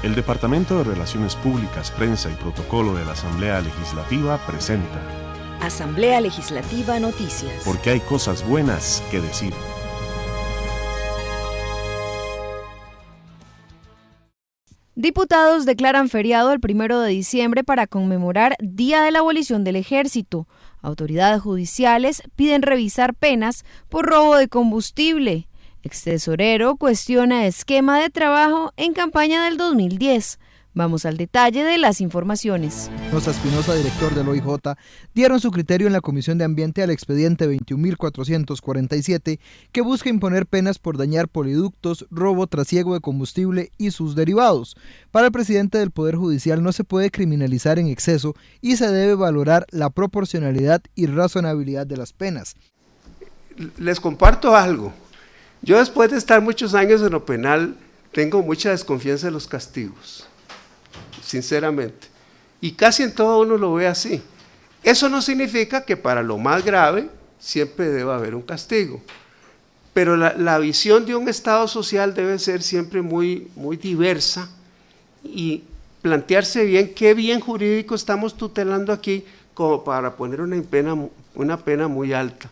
El Departamento de Relaciones Públicas, Prensa y Protocolo de la Asamblea Legislativa presenta Asamblea Legislativa Noticias. Porque hay cosas buenas que decir. Diputados declaran feriado el 1 de diciembre para conmemorar Día de la Abolición del Ejército. Autoridades judiciales piden revisar penas por robo de combustible. Extesorero cuestiona esquema de trabajo en campaña del 2010. Vamos al detalle de las informaciones. Rosa Espinosa, director del OIJ, dieron su criterio en la Comisión de Ambiente al expediente 21.447, que busca imponer penas por dañar poliductos, robo, trasiego de combustible y sus derivados. Para el presidente del Poder Judicial no se puede criminalizar en exceso y se debe valorar la proporcionalidad y razonabilidad de las penas. Les comparto algo. Yo, después de estar muchos años en lo penal, tengo mucha desconfianza de los castigos, sinceramente, y casi en todo uno lo ve así. Eso no significa que para lo más grave siempre deba haber un castigo, pero la visión de un Estado social debe ser siempre muy diversa y plantearse bien qué bien jurídico estamos tutelando aquí como para poner una pena muy alta.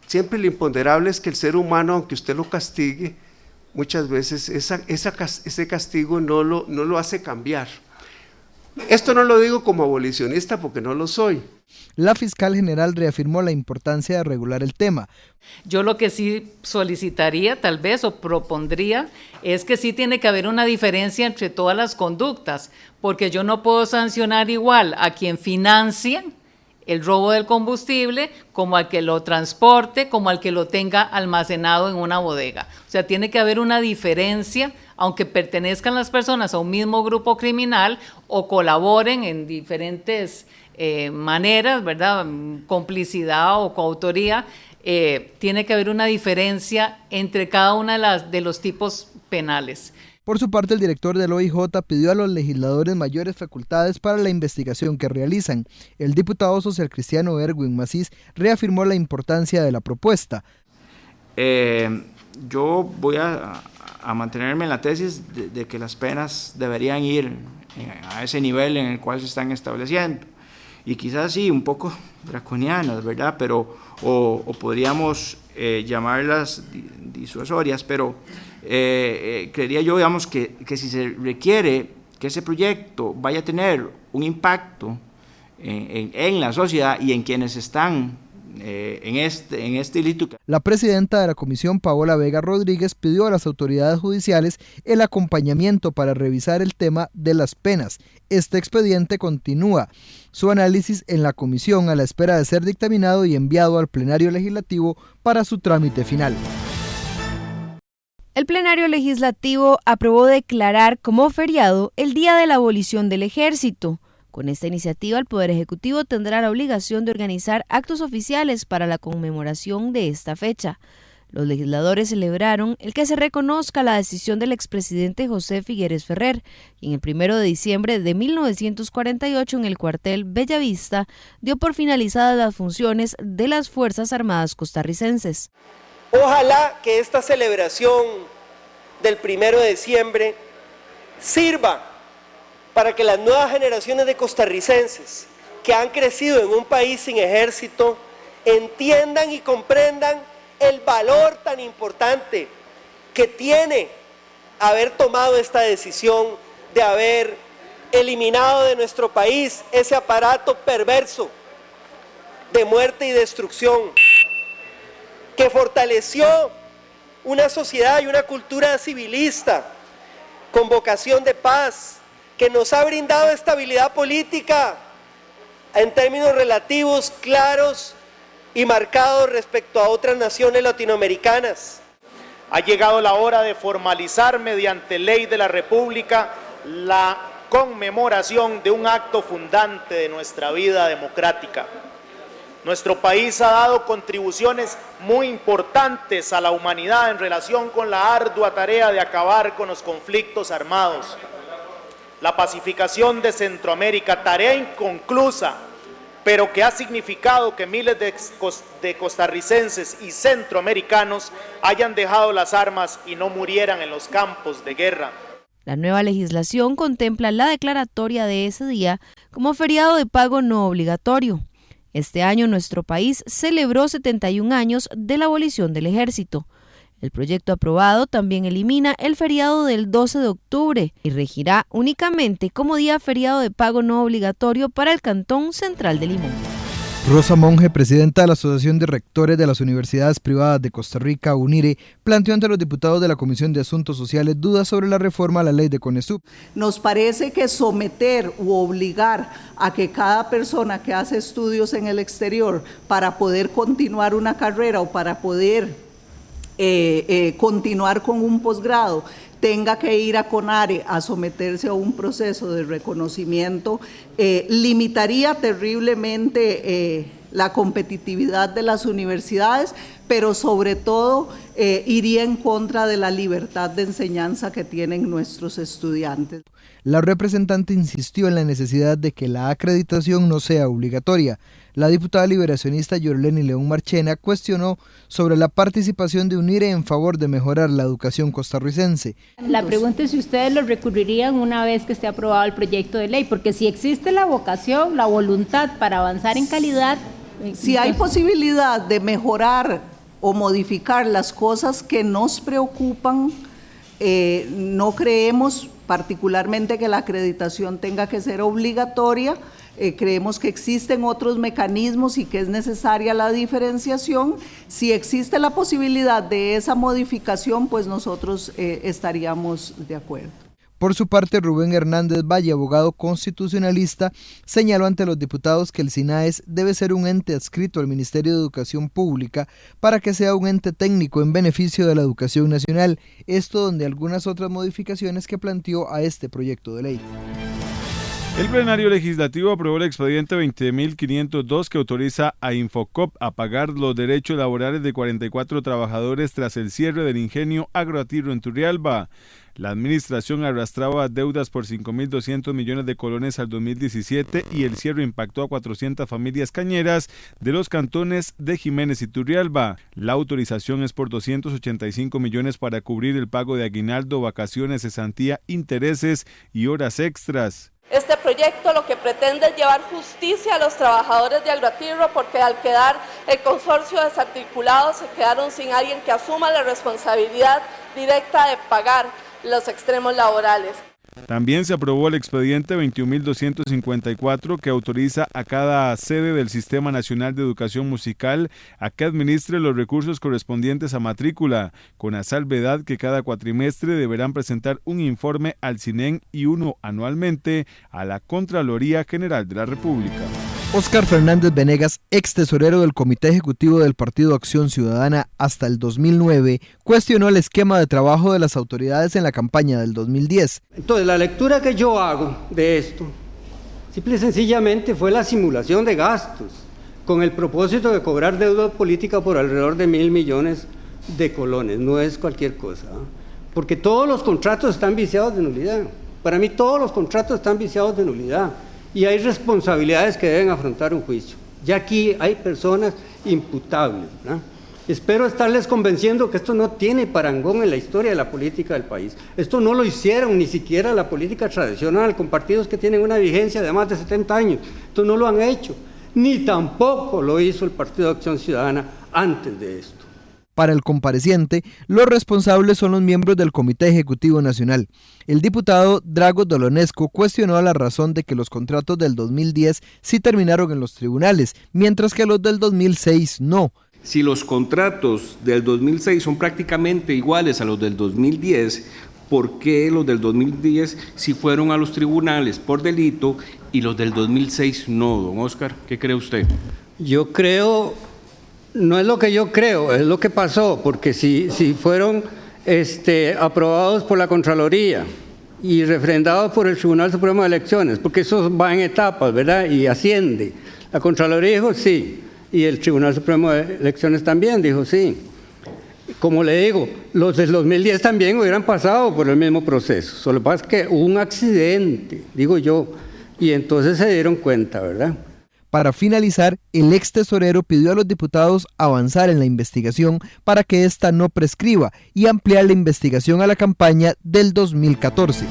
Siempre lo imponderable es que el ser humano, aunque usted lo castigue, muchas veces ese castigo no lo hace cambiar. Esto no lo digo como abolicionista porque no lo soy. La fiscal general reafirmó la importancia de regular el tema. Yo lo que sí solicitaría tal vez o propondría es que sí tiene que haber una diferencia entre todas las conductas, porque yo no puedo sancionar igual a quien financia el robo del combustible, como al que lo transporte, como al que lo tenga almacenado en una bodega. O sea, tiene que haber una diferencia, aunque pertenezcan las personas a un mismo grupo criminal o colaboren en diferentes maneras, ¿verdad? Complicidad o coautoría, tiene que haber una diferencia entre cada una de los tipos penales. Por su parte, el director del OIJ pidió a los legisladores mayores facultades para la investigación que realizan. El diputado socialcristiano Erwin Macís reafirmó la importancia de la propuesta. Yo voy a mantenerme en la tesis de que las penas deberían ir a ese nivel en el cual se están estableciendo. Y quizás sí, un poco draconianas, ¿verdad? Pero, o podríamos llamarlas disuasorias, pero creería yo, digamos, que si se requiere que ese proyecto vaya a tener un impacto en la sociedad y en quienes están en este ilícito. La presidenta de la comisión, Paola Vega Rodríguez, pidió a las autoridades judiciales el acompañamiento para revisar el tema de las penas. Este expediente continúa su análisis en la comisión a la espera de ser dictaminado y enviado al plenario legislativo para su trámite final. El plenario legislativo aprobó declarar como feriado el Día de la Abolición del Ejército. Con esta iniciativa, el Poder Ejecutivo tendrá la obligación de organizar actos oficiales para la conmemoración de esta fecha. Los legisladores celebraron el que se reconozca la decisión del expresidente José Figueres Ferrer, quien el 1 de diciembre de 1948 en el cuartel Bellavista dio por finalizadas las funciones de las Fuerzas Armadas costarricenses. Ojalá que esta celebración del 1 de diciembre sirva para que las nuevas generaciones de costarricenses que han crecido en un país sin ejército entiendan y comprendan el valor tan importante que tiene haber tomado esta decisión de haber eliminado de nuestro país ese aparato perverso de muerte y destrucción que fortaleció una sociedad y una cultura civilista con vocación de paz, que nos ha brindado estabilidad política en términos relativos claros y marcados respecto a otras naciones latinoamericanas. Ha llegado la hora de formalizar mediante ley de la República la conmemoración de un acto fundante de nuestra vida democrática. Nuestro país ha dado contribuciones muy importantes a la humanidad en relación con la ardua tarea de acabar con los conflictos armados. La pacificación de Centroamérica, tarea inconclusa, pero que ha significado que miles de costarricenses y centroamericanos hayan dejado las armas y no murieran en los campos de guerra. La nueva legislación contempla la declaratoria de ese día como feriado de pago no obligatorio. Este año nuestro país celebró 71 años de la abolición del ejército. El proyecto aprobado también elimina el feriado del 12 de octubre y regirá únicamente como día feriado de pago no obligatorio para el Cantón Central de Limón. Rosa Monge, presidenta de la Asociación de Rectores de las Universidades Privadas de Costa Rica, UNIRE, planteó ante los diputados de la Comisión de Asuntos Sociales dudas sobre la reforma a la ley de CONESUB. Nos parece que someter u obligar a que cada persona que hace estudios en el exterior para poder continuar una carrera o para poder continuar con un posgrado tenga que ir a CONARE a someterse a un proceso de reconocimiento, limitaría terriblemente la competitividad de las universidades, pero sobre todo iría en contra de la libertad de enseñanza que tienen nuestros estudiantes. La representante insistió en la necesidad de que la acreditación no sea obligatoria. La diputada liberacionista Yorleni León Marchena cuestionó sobre la participación de UNIRE en favor de mejorar la educación costarricense. La pregunta es si ustedes lo recurrirían una vez que esté aprobado el proyecto de ley, porque si existe la vocación, la voluntad para avanzar en calidad. Si hay posibilidad de mejorar o modificar las cosas que nos preocupan, no creemos particularmente que la acreditación tenga que ser obligatoria. Creemos que existen otros mecanismos y que es necesaria la diferenciación. Si existe la posibilidad de esa modificación, pues nosotros estaríamos de acuerdo. Por su parte, Rubén Hernández Valle, abogado constitucionalista, señaló ante los diputados que el SINAES debe ser un ente adscrito al Ministerio de Educación Pública para que sea un ente técnico en beneficio de la educación nacional, esto donde algunas otras modificaciones que planteó a este proyecto de ley. El plenario legislativo aprobó el expediente 20.502 que autoriza a Infocop a pagar los derechos laborales de 44 trabajadores tras el cierre del ingenio Agroatirro en Turrialba. La administración arrastraba deudas por 5.200 millones de colones al 2017 y el cierre impactó a 400 familias cañeras de los cantones de Jiménez y Turrialba. La autorización es por 285 millones para cubrir el pago de aguinaldo, vacaciones, cesantía, intereses y horas extras. Este proyecto lo que pretende es llevar justicia a los trabajadores de Agroatirro porque al quedar el consorcio desarticulado se quedaron sin alguien que asuma la responsabilidad directa de pagar los extremos laborales. También se aprobó el expediente 21.254 que autoriza a cada sede del Sistema Nacional de Educación Musical a que administre los recursos correspondientes a matrícula, con la salvedad que cada cuatrimestre deberán presentar un informe al CINEN y uno anualmente a la Contraloría General de la República. Óscar Fernández Venegas, ex tesorero del Comité Ejecutivo del Partido Acción Ciudadana hasta el 2009, cuestionó el esquema de trabajo de las autoridades en la campaña del 2010. Entonces, la lectura que yo hago de esto, simple y sencillamente fue la simulación de gastos, con el propósito de cobrar deuda política por alrededor de 1.000 millones de colones, no es cualquier cosa, porque todos los contratos están viciados de nulidad. Para mí todos los contratos están viciados de nulidad. Y hay responsabilidades que deben afrontar un juicio. Ya aquí hay personas imputables, ¿verdad? Espero estarles convenciendo que esto no tiene parangón en la historia de la política del país. Esto no lo hicieron ni siquiera la política tradicional, con partidos que tienen una vigencia de más de 70 años. Esto no lo han hecho, ni tampoco lo hizo el Partido de Acción Ciudadana antes de esto. Para el compareciente, los responsables son los miembros del Comité Ejecutivo Nacional. El diputado Drago Dolonesco cuestionó la razón de que los contratos del 2010 sí terminaron en los tribunales, mientras que los del 2006 no. Si los contratos del 2006 son prácticamente iguales a los del 2010, ¿por qué los del 2010 sí fueron a los tribunales por delito y los del 2006 no, don Óscar? ¿Qué cree usted? Yo creo... No es lo que yo creo, es lo que pasó, porque si fueron aprobados por la Contraloría y refrendados por el Tribunal Supremo de Elecciones, porque eso va en etapas, ¿verdad? Y asciende. La Contraloría dijo sí, y el Tribunal Supremo de Elecciones también dijo sí. Como le digo, los del 2010 también hubieran pasado por el mismo proceso, solo pasa que hubo un accidente, digo yo, y entonces se dieron cuenta, ¿verdad? Para finalizar, el ex tesorero pidió a los diputados avanzar en la investigación para que ésta no prescriba y ampliar la investigación a la campaña del 2014.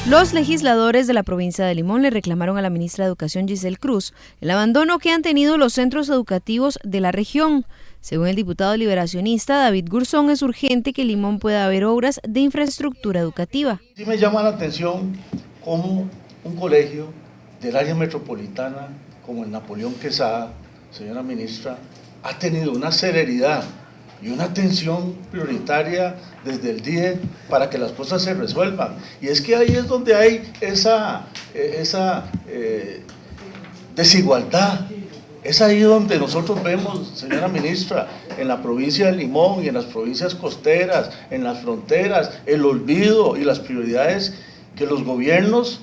Los legisladores de la provincia de Limón le reclamaron a la ministra de Educación, Giselle Cruz, el abandono que han tenido los centros educativos de la región. Según el diputado liberacionista David Gurzón, es urgente que en Limón pueda haber obras de infraestructura educativa. Sí me llama la atención cómo un colegio del área metropolitana, como el Napoleón Quesada, señora ministra, ha tenido una celeridad y una atención prioritaria desde el DIE para que las cosas se resuelvan. Y es que ahí es donde hay esa desigualdad. Es ahí donde nosotros vemos, señora ministra, en la provincia de Limón y en las provincias costeras, en las fronteras, el olvido y las prioridades que los gobiernos,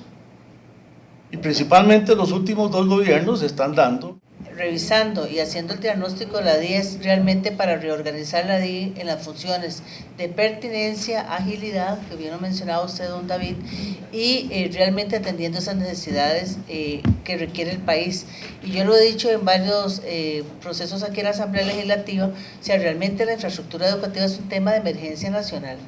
y principalmente los últimos 2 gobiernos, están dando. Revisando y haciendo el diagnóstico de la DIE es realmente para reorganizar la DIE en las funciones de pertinencia, agilidad, que bien lo mencionaba usted, don David, y realmente atendiendo esas necesidades que requiere el país. Y yo lo he dicho en varios procesos aquí en la Asamblea Legislativa, o sea, realmente la infraestructura educativa es un tema de emergencia nacional.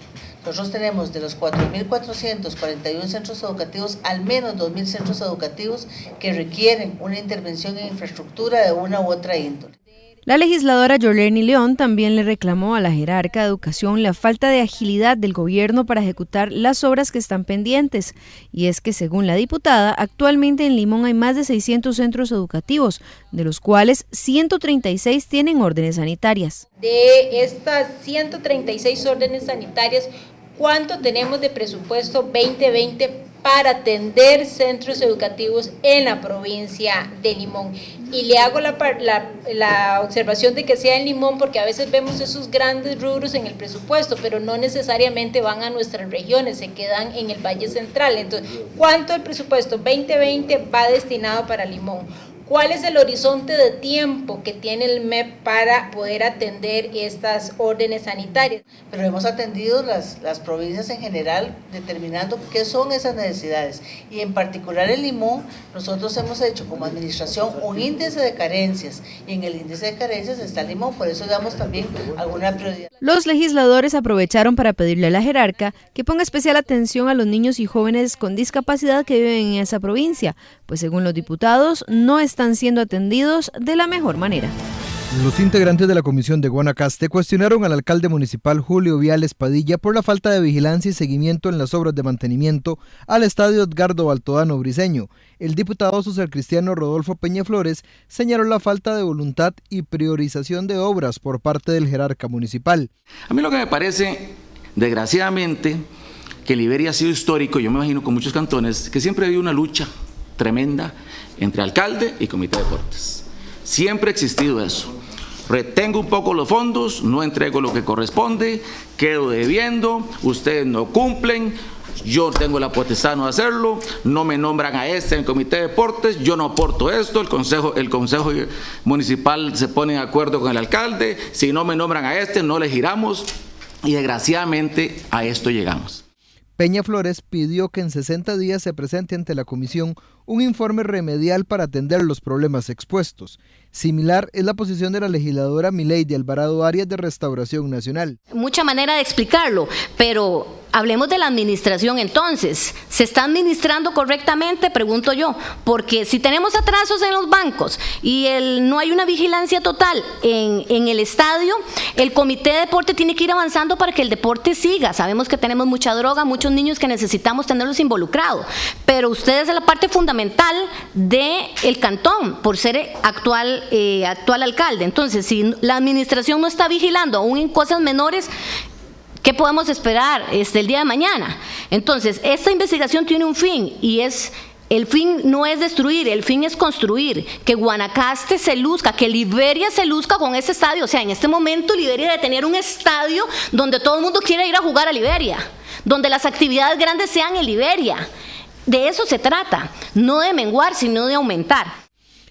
Nosotros tenemos de los 4.441 centros educativos, al menos 2.000 centros educativos que requieren una intervención en infraestructura de una u otra índole. La legisladora Yorleni León también le reclamó a la jerarca de Educación la falta de agilidad del gobierno para ejecutar las obras que están pendientes. Y es que, según la diputada, actualmente en Limón hay más de 600 centros educativos, de los cuales 136 tienen órdenes sanitarias. De estas 136 órdenes sanitarias, ¿cuánto tenemos de presupuesto 2020 para atender centros educativos en la provincia de Limón? Y le hago la observación de que sea en Limón porque a veces vemos esos grandes rubros en el presupuesto, pero no necesariamente van a nuestras regiones, se quedan en el Valle Central. Entonces, ¿cuánto del presupuesto 2020 va destinado para Limón? ¿Cuál es el horizonte de tiempo que tiene el MEP para poder atender estas órdenes sanitarias? Pero hemos atendido las provincias en general, determinando qué son esas necesidades. Y en particular en Limón, nosotros hemos hecho como administración un índice de carencias. Y en el índice de carencias está Limón, por eso damos también alguna prioridad. Los legisladores aprovecharon para pedirle a la jerarca que ponga especial atención a los niños y jóvenes con discapacidad que viven en esa provincia, pues según los diputados no están siendo atendidos de la mejor manera. Los integrantes de la Comisión de Guanacaste cuestionaron al alcalde municipal Julio Viales Padilla por la falta de vigilancia y seguimiento en las obras de mantenimiento al estadio Edgardo Baltodano Briceño. El diputado socialcristiano Rodolfo Peñaflores señaló la falta de voluntad y priorización de obras por parte del jerarca municipal. A mí lo que me parece, desgraciadamente, que Liberia ha sido histórico, yo me imagino con muchos cantones, que siempre ha habido una lucha tremenda entre alcalde y comité de deportes. Siempre ha existido eso. Retengo un poco los fondos, no entrego lo que corresponde, quedo debiendo, ustedes no cumplen, yo tengo la potestad de no hacerlo, no me nombran a este en el comité de deportes, yo no aporto esto, el consejo municipal se pone de acuerdo con el alcalde, si no me nombran a este, no le giramos y desgraciadamente a esto llegamos. Peñaflores pidió que en 60 días se presente ante la comisión un informe remedial para atender los problemas expuestos. Similar es la posición de la legisladora Milady Alvarado Arias de Restauración Nacional. Mucha manera de explicarlo, pero hablemos de la administración entonces. ¿Se está administrando correctamente? Pregunto yo, porque si tenemos atrasos en los bancos y no hay una vigilancia total en el estadio, el comité de deporte tiene que ir avanzando para que el deporte siga. Sabemos que tenemos mucha droga, muchos niños que necesitamos tenerlos involucrados, pero ustedes es la parte fundamental del cantón, por ser actual alcalde. Entonces, si la administración no está vigilando aún en cosas menores, ¿qué podemos esperar el día de mañana? Entonces, esta investigación tiene un fin y el fin no es destruir, el fin es construir, que Guanacaste se luzca, que Liberia se luzca con ese estadio. O sea, en este momento Liberia debe tener un estadio donde todo el mundo quiera ir a jugar a Liberia, donde las actividades grandes sean en Liberia. De eso se trata, no de menguar, sino de aumentar.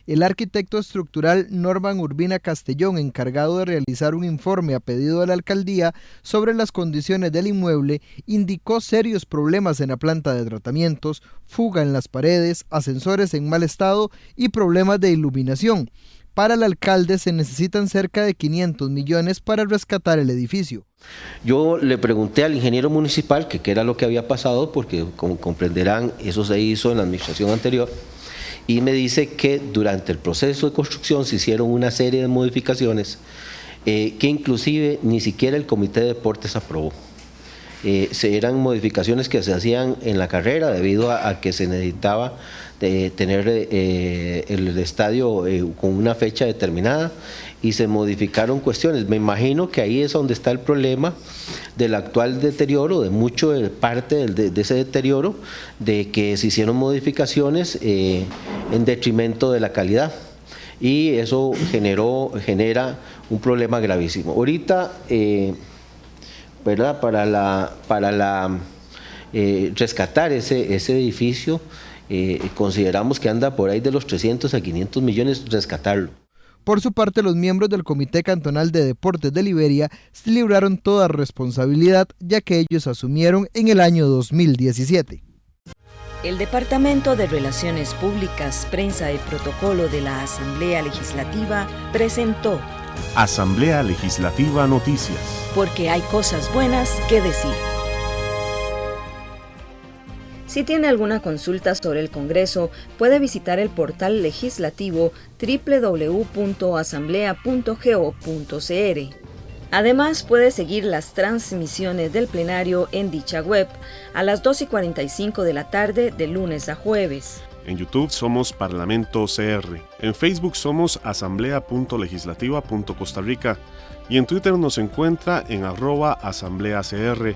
El arquitecto estructural Norman Urbina Castellón, encargado de realizar un informe a pedido de la alcaldía sobre las condiciones del inmueble, indicó serios problemas en la planta de tratamientos, fuga en las paredes, ascensores en mal estado y problemas de iluminación. Para el alcalde se necesitan cerca de 500 millones para rescatar el edificio. Yo le pregunté al ingeniero municipal que qué era lo que había pasado, porque como comprenderán, eso se hizo en la administración anterior, y me dice que durante el proceso de construcción se hicieron una serie de modificaciones que inclusive ni siquiera el Comité de Deportes aprobó. Eran modificaciones que se hacían en la carrera debido a que se necesitaba tener el estadio con una fecha determinada y se modificaron cuestiones. Me imagino que ahí es donde está el problema del actual deterioro, de mucho de parte de ese deterioro, de que se hicieron modificaciones en detrimento de la calidad, y eso genera un problema gravísimo. Ahorita, ¿verdad? Para rescatar ese edificio, consideramos que anda por ahí de los 300 a 500 millones rescatarlo. Por su parte, los miembros del Comité Cantonal de Deportes de Liberia se libraron toda responsabilidad, ya que ellos asumieron en el año 2017. El Departamento de Relaciones Públicas, Prensa y Protocolo de la Asamblea Legislativa presentó Asamblea Legislativa Noticias. Porque hay cosas buenas que decir. Si tiene alguna consulta sobre el Congreso, puede visitar el portal legislativo www.asamblea.go.cr. Además, puede seguir las transmisiones del plenario en dicha web a las 2:45 de la tarde de lunes a jueves. En YouTube somos Parlamento CR, en Facebook somos asamblea.legislativa.Costa Rica y en Twitter nos encuentra en @asambleacr.